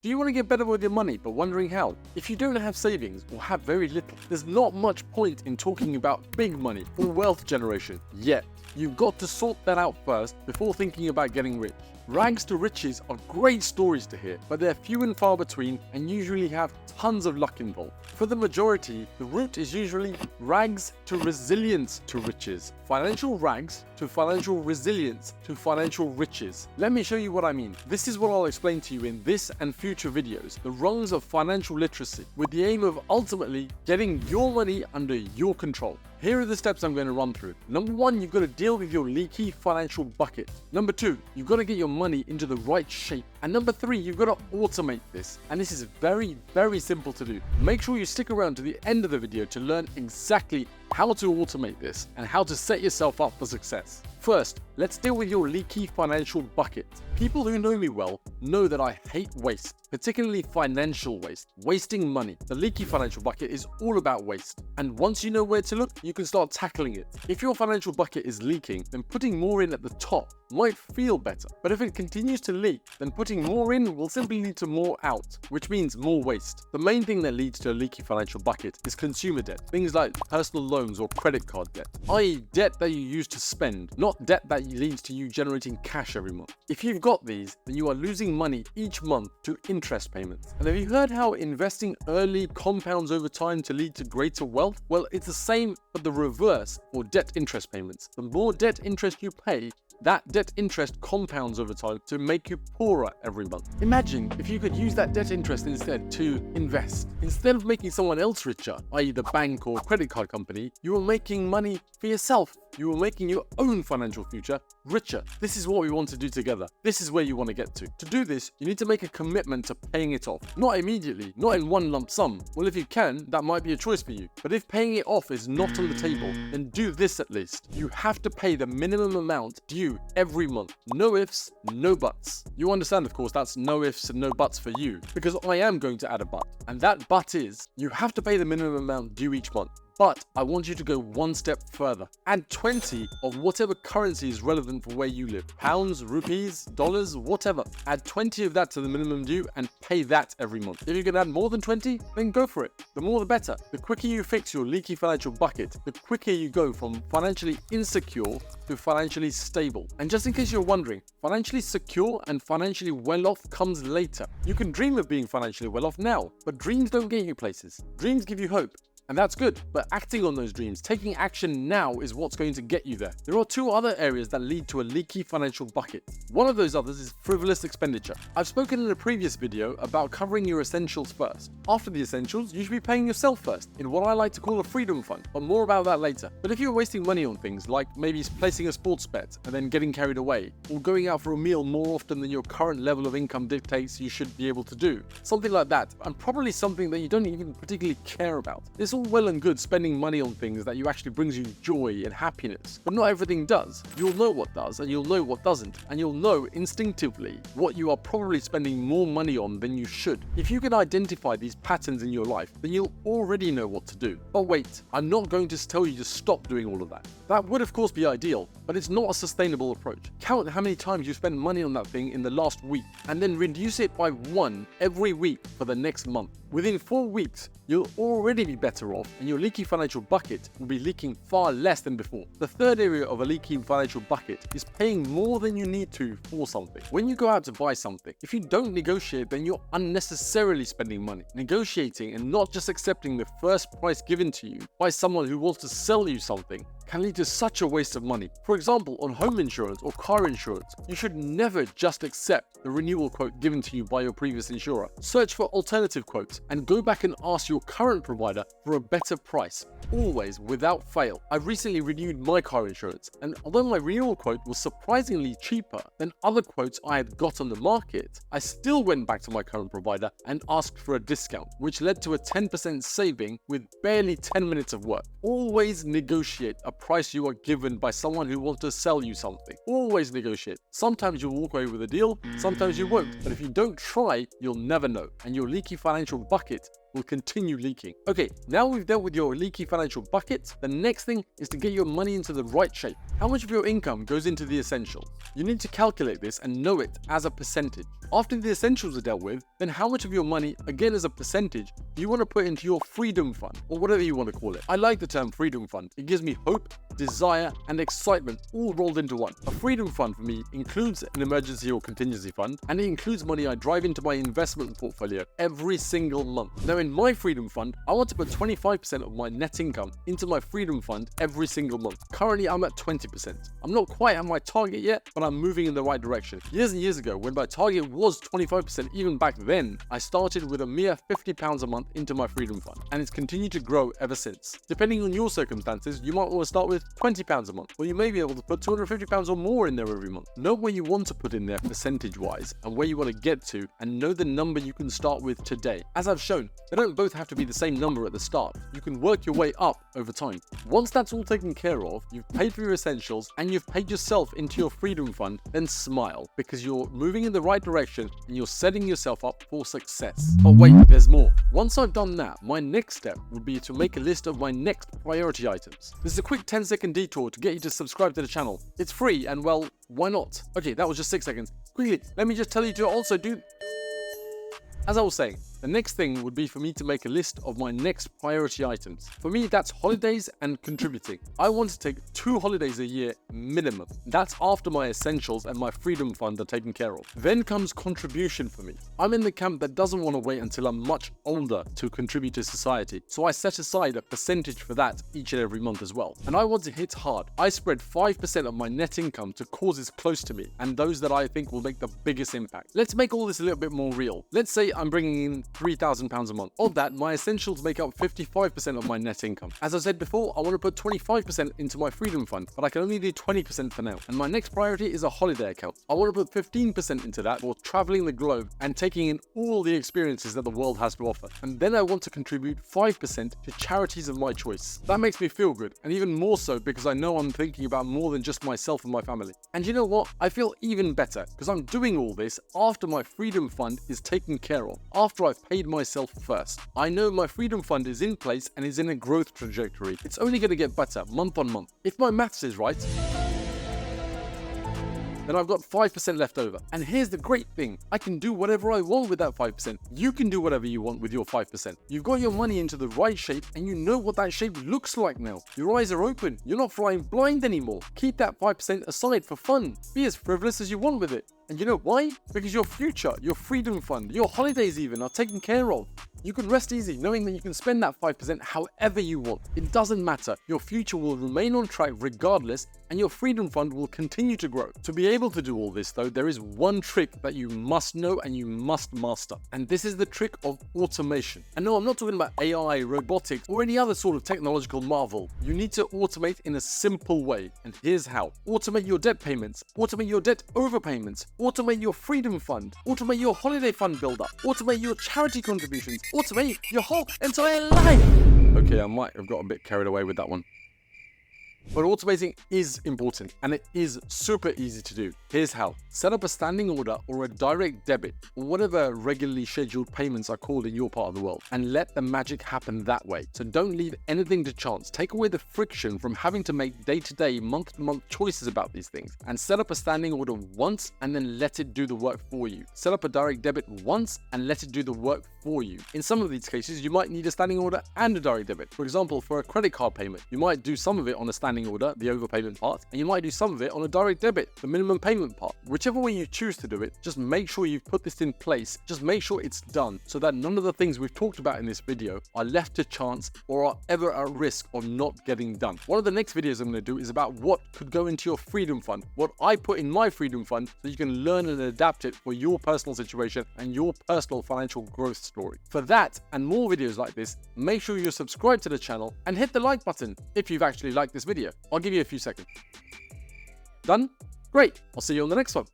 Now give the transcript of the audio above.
Do you want to get better with your money but wondering how? If you don't have savings or have very little, there's not much point in talking about big money or wealth generation yet. You've got to sort that out first before thinking about getting rich. Rags to riches are great stories to hear, but they're few and far between and usually have tons of luck involved. For the majority, the route is usually rags to resilience to riches. Financial rags to financial resilience to financial riches. Let me show you what I mean. This is what I'll explain to you in this and future videos, the rungs of financial literacy, with the aim of ultimately getting your money under your control. Here are the steps I'm going to run through. Number 1, you've got to deal with your leaky financial bucket. Number 2, you've got to get your money into the right shape. And number 3, you've got to automate this. And this is very, very simple to do. Make sure you stick around to the end of the video to learn exactly how to automate this and how to set yourself up for success. First, let's deal with your leaky financial bucket. People who know me well know that I hate waste, particularly financial waste, wasting money. The leaky financial bucket is all about waste. And once you know where to look, you can start tackling it. If your financial bucket is leaking, then putting more in at the top might feel better. But if it continues to leak, then putting more in will simply lead to more out, which means more waste. The main thing that leads to a leaky financial bucket is consumer debt. Things like personal loans or credit card debt, i.e. debt that you use to spend, not debt that leads to you generating cash every month. If you've got these, then you are losing money each month to interest payments. And have you heard how investing early compounds over time to lead to greater wealth? Well, it's the same but the reverse for debt interest payments. The more debt interest you pay, that debt interest compounds over time to make you poorer every month. Imagine if you could use that debt interest instead to invest. Instead of making someone else richer, i.e. the bank or credit card company, you are making money for yourself. You are making your own financial future richer. This is what we want to do together. This is where you want to get to. To do this, you need to make a commitment to paying it off. Not immediately, not in one lump sum. Well, if you can, that might be a choice for you. But if paying it off is not on the table, then do this at least. You have to pay the minimum amount due every month. No ifs, no buts. You understand, of course, that's no ifs and no buts for you, because I am going to add a but. And that but is, you have to pay the minimum amount due each month. But I want you to go one step further. Add 20 of whatever currency is relevant for where you live. Pounds, rupees, dollars, whatever. Add 20 of that to the minimum due and pay that every month. If you can add more than 20, then go for it. The more the better. The quicker you fix your leaky financial bucket, the quicker you go from financially insecure to financially stable. And just in case you're wondering, financially secure and financially well off comes later. You can dream of being financially well off now, but dreams don't get you places. Dreams give you hope. And that's good, but acting on those dreams, taking action now is what's going to get you there. There are 2 other areas that lead to a leaky financial bucket. One of those others is frivolous expenditure. I've spoken in a previous video about covering your essentials first. After the essentials, you should be paying yourself first, in what I like to call a freedom fund, but more about that later. But if you're wasting money on things like maybe placing a sports bet and then getting carried away, or going out for a meal more often than your current level of income dictates you should be able to do, something like that, and probably something that you don't even particularly care about. It's all well and good spending money on things that actually brings you joy and happiness, but not everything does. You'll know what does and you'll know what doesn't, and you'll know instinctively what you are probably spending more money on than you should. If you can identify these patterns in your life, then you'll already know what to do. But wait, I'm not going to tell you to stop doing all of that. That would of course be ideal, but it's not a sustainable approach. Count how many times you spend money on that thing in the last week, and then reduce it by 1 every week for the next month. Within 4 weeks, you'll already be better off, and your leaky financial bucket will be leaking far less than before. The third area of a leaky financial bucket is paying more than you need to for something. When you go out to buy something, if you don't negotiate, then you're unnecessarily spending money. Negotiating and not just accepting the first price given to you by someone who wants to sell you something can lead to such a waste of money. For example, on home insurance or car insurance, you should never just accept the renewal quote given to you by your previous insurer. Search for alternative quotes and go back and ask your current provider for a better price, always without fail. I recently renewed my car insurance, and although my renewal quote was surprisingly cheaper than other quotes I had got on the market, I still went back to my current provider and asked for a discount, which led to a 10% saving with barely 10 minutes of work. Always negotiate a price you are given by someone who wants to sell you something. Always negotiate. Sometimes you'll walk away with a deal, sometimes you won't. But if you don't try, you'll never know. And your leaky financial bucket will continue leaking. Okay, now we've dealt with your leaky financial bucket, the next thing is to get your money into the right shape. How much of your income goes into the essentials? You need to calculate this and know it as a percentage. After the essentials are dealt with, then how much of your money, again as a percentage, do you want to put into your freedom fund, or whatever you want to call it. I like the term freedom fund. It gives me hope, desire, and excitement all rolled into one. A freedom fund for me includes an emergency or contingency fund, and it includes money I drive into my investment portfolio every single month. Now in my freedom fund, I want to put 25% of my net income into my freedom fund every single month. Currently I'm at 20%. I'm not quite at my target yet, but I'm moving in the right direction. Years and years ago, when my target was 25%, even back then, I started with a mere £50 a month into my freedom fund, and it's continued to grow ever since. Depending on your circumstances, you might want to start with £20 a month, or you may be able to put £250 or more in there every month. Know where you want to put in there percentage-wise, and where you want to get to, and know the number you can start with today. As I've shown, they don't both have to be the same number at the start. You can work your way up over time. Once that's all taken care of, you've paid for your essentials, and you've paid yourself into your freedom fund, then smile, because you're moving in the right direction, and you're setting yourself up for success. But wait, there's more. Once I've done that, my next step would be to make a list of my next priority items. This is a quick 10-second detour to get you to subscribe to the channel. It's free, and well, why not? Okay, that was just 6 seconds. Quickly, let me just tell you to also do... As I was saying, the next thing would be for me to make a list of my next priority items. For me, that's holidays and contributing. I want to take 2 holidays a year minimum. That's after my essentials and my freedom fund are taken care of. Then comes contribution for me. I'm in the camp that doesn't want to wait until I'm much older to contribute to society. So I set aside a percentage for that each and every month as well. And I want to hit hard. I spread 5% of my net income to causes close to me and those that I think will make the biggest impact. Let's make all this a little bit more real. Let's say I'm bringing in £3,000 a month. Of that, my essentials make up 55% of my net income. As I said before, I want to put 25% into my freedom fund, but I can only do 20% for now. And my next priority is a holiday account. I want to put 15% into that for traveling the globe and taking in all the experiences that the world has to offer. And then I want to contribute 5% to charities of my choice. That makes me feel good, and even more so because I know I'm thinking about more than just myself and my family. And you know what? I feel even better because I'm doing all this after my freedom fund is taken care of, after I've paid myself first. I know my freedom fund is in place and is in a growth trajectory. It's only going to get better month on month. If my maths is right, then I've got 5% left over. And here's the great thing, I can do whatever I want with that 5%. You can do whatever you want with your 5%. You've got your money into the right shape and you know what that shape looks like now. Your eyes are open, you're not flying blind anymore. Keep that 5% aside for fun. Be as frivolous as you want with it. And you know why? Because your future, your freedom fund, your holidays even are taken care of. You can rest easy knowing that you can spend that 5% however you want. It doesn't matter. Your future will remain on track regardless, and your freedom fund will continue to grow. To be able to do all this though, there is one trick that you must know and you must master. And this is the trick of automation. And no, I'm not talking about AI, robotics, or any other sort of technological marvel. You need to automate in a simple way. And here's how. Automate your debt payments. Automate your debt overpayments. Automate your freedom fund. Automate your holiday fund builder. Automate your charity contributions. Automate your whole entire life. Okay, I might have got a bit carried away with that one. But automating is important and it is super easy to do. Here's how. Set up a standing order or a direct debit or whatever regularly scheduled payments are called in your part of the world and let the magic happen that way. So don't leave anything to chance. Take away the friction from having to make day-to-day, month-to-month choices about these things and set up a standing order once and then let it do the work for you. Set up a direct debit once and let it do the work for you. In some of these cases, you might need a standing order and a direct debit. For example, for a credit card payment, you might do some of it on a standing order, the overpayment part, and you might do some of it on a direct debit, the minimum payment part. Whichever way you choose to do it, just make sure you've put this in place. Just make sure it's done so that none of the things we've talked about in this video are left to chance or are ever at risk of not getting done. One of the next videos I'm going to do is about what could go into your freedom fund, what I put in my freedom fund, so you can learn and adapt it for your personal situation and your personal financial growth story. For that and more videos like this, make sure you're subscribed to the channel and hit the like button if you've actually liked this video. I'll give you a few seconds. Done? Great. I'll see you on the next one.